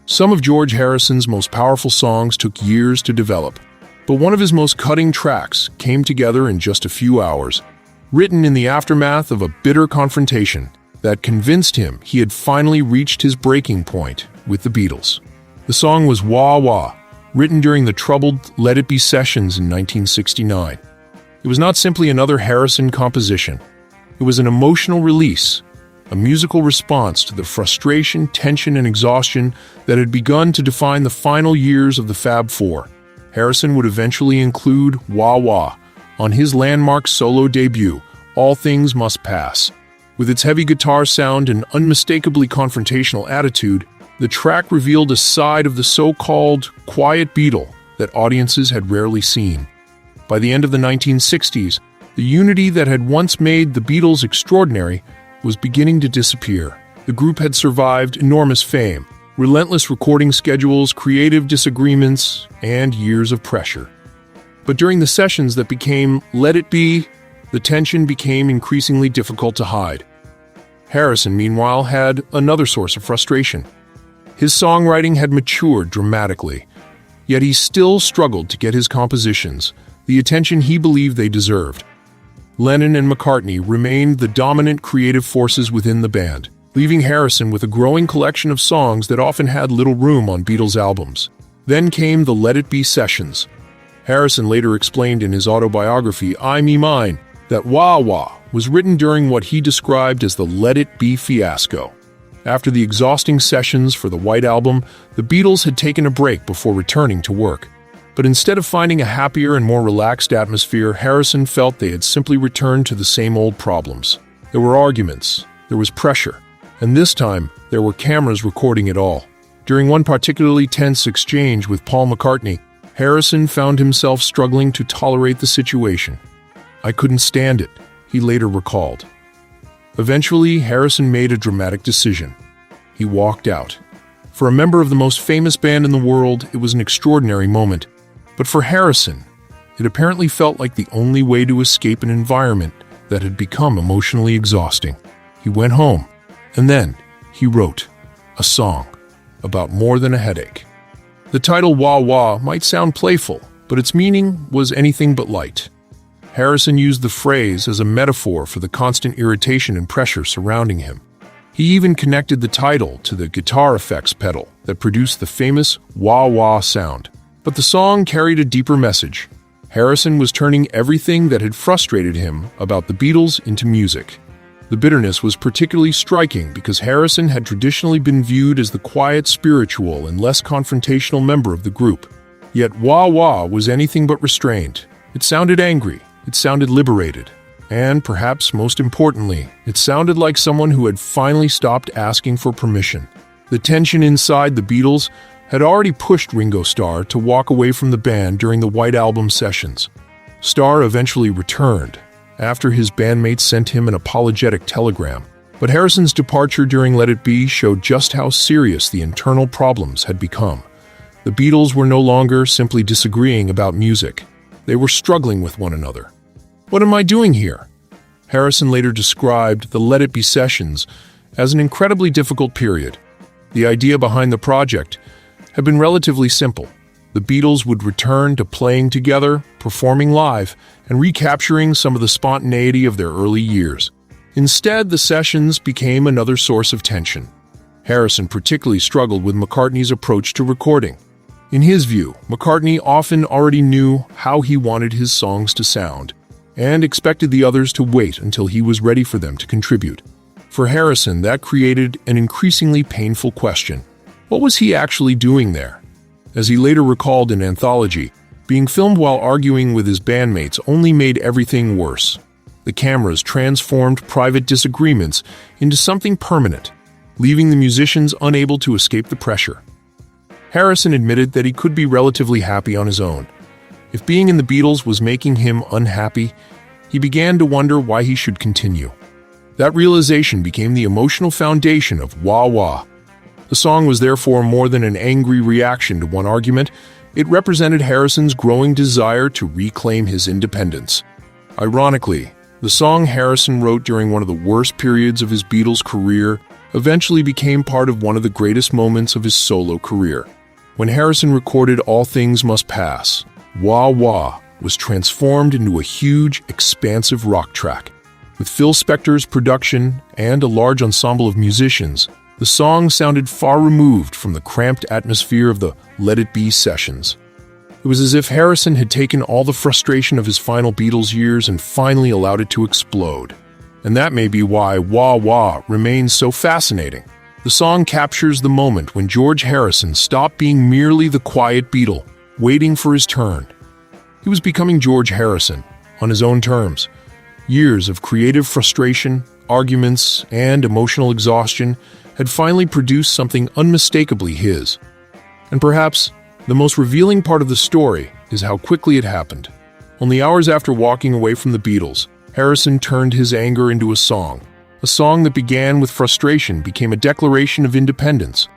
Some of George Harrison's most powerful songs took years to develop, but one of his most cutting tracks came together in just a few hours, written in the aftermath of a bitter confrontation that convinced him he had finally reached his breaking point with the Beatles. The song was Wah Wah, written during the troubled Let It Be sessions in 1969. It was not simply another Harrison composition. It was an emotional release, a musical response to the frustration, tension, and exhaustion that had begun to define the final years of the Fab Four. Harrison would eventually include Wah Wah on his landmark solo debut, All Things Must Pass. With its heavy guitar sound and unmistakably confrontational attitude, the track revealed a side of the so-called quiet Beatle that audiences had rarely seen. By the end of the 1960s, the unity that had once made the Beatles extraordinary was beginning to disappear. The group had survived enormous fame, relentless recording schedules, creative disagreements, and years of pressure. But during the sessions that became Let It Be, the tension became increasingly difficult to hide. Harrison, meanwhile, had another source of frustration. His songwriting had matured dramatically, yet he still struggled to get his compositions the attention he believed they deserved. Lennon and McCartney remained the dominant creative forces within the band, leaving Harrison with a growing collection of songs that often had little room on Beatles albums. Then came the Let It Be sessions. Harrison later explained in his autobiography, I Me Mine, that Wah Wah was written during what he described as the Let It Be fiasco. After the exhausting sessions for the White Album, the Beatles had taken a break before returning to work. But instead of finding a happier and more relaxed atmosphere, Harrison felt they had simply returned to the same old problems. There were arguments, there was pressure, and this time there were cameras recording it all. During one particularly tense exchange with Paul McCartney, Harrison found himself struggling to tolerate the situation. I couldn't stand it, he later recalled. Eventually, Harrison made a dramatic decision. He walked out. For a member of the most famous band in the world, it was an extraordinary moment. But for Harrison, it apparently felt like the only way to escape an environment that had become emotionally exhausting. He went home, and then he wrote a song about more than a headache. The title Wah Wah might sound playful, but its meaning was anything but light. Harrison used the phrase as a metaphor for the constant irritation and pressure surrounding him. He even connected the title to the guitar effects pedal that produced the famous wah wah sound. But the song carried a deeper message. Harrison was turning everything that had frustrated him about the Beatles into music. The bitterness was particularly striking because Harrison had traditionally been viewed as the quiet, spiritual, and less confrontational member of the group. Yet Wah Wah was anything but restrained. It sounded angry, it sounded liberated, and perhaps most importantly, it sounded like someone who had finally stopped asking for permission. The tension inside the Beatles had already pushed Ringo Starr to walk away from the band during the White Album sessions. Starr eventually returned, after his bandmates sent him an apologetic telegram. But Harrison's departure during Let It Be showed just how serious the internal problems had become. The Beatles were no longer simply disagreeing about music. They were struggling with one another. What am I doing here? Harrison later described the Let It Be sessions as an incredibly difficult period. The idea behind the project had been relatively simple. The Beatles would return to playing together, performing live, and recapturing some of the spontaneity of their early years. Instead, the sessions became another source of tension. Harrison particularly struggled with McCartney's approach to recording. In his view, McCartney often already knew how he wanted his songs to sound, and expected the others to wait until he was ready for them to contribute. For Harrison, that created an increasingly painful question. What was he actually doing there? As he later recalled in Anthology, being filmed while arguing with his bandmates only made everything worse. The cameras transformed private disagreements into something permanent, leaving the musicians unable to escape the pressure. Harrison admitted that he could be relatively happy on his own. If being in the Beatles was making him unhappy, he began to wonder why he should continue. That realization became the emotional foundation of Wah Wah. The song was therefore more than an angry reaction to one argument. It represented Harrison's growing desire to reclaim his independence. Ironically, the song Harrison wrote during one of the worst periods of his Beatles career eventually became part of one of the greatest moments of his solo career. When Harrison recorded All Things Must Pass, Wah Wah was transformed into a huge, expansive rock track. With Phil Spector's production and a large ensemble of musicians, the song sounded far removed from the cramped atmosphere of the Let It Be sessions. It was as if Harrison had taken all the frustration of his final Beatles years and finally allowed it to explode. And that may be why Wah Wah remains so fascinating. The song captures the moment when George Harrison stopped being merely the quiet Beatle, waiting for his turn. He was becoming George Harrison, on his own terms. Years of creative frustration, arguments, and emotional exhaustion had finally produced something unmistakably his. And perhaps the most revealing part of the story is how quickly it happened. Only hours after walking away from the Beatles, Harrison turned his anger into a song. A song that began with frustration became a declaration of independence,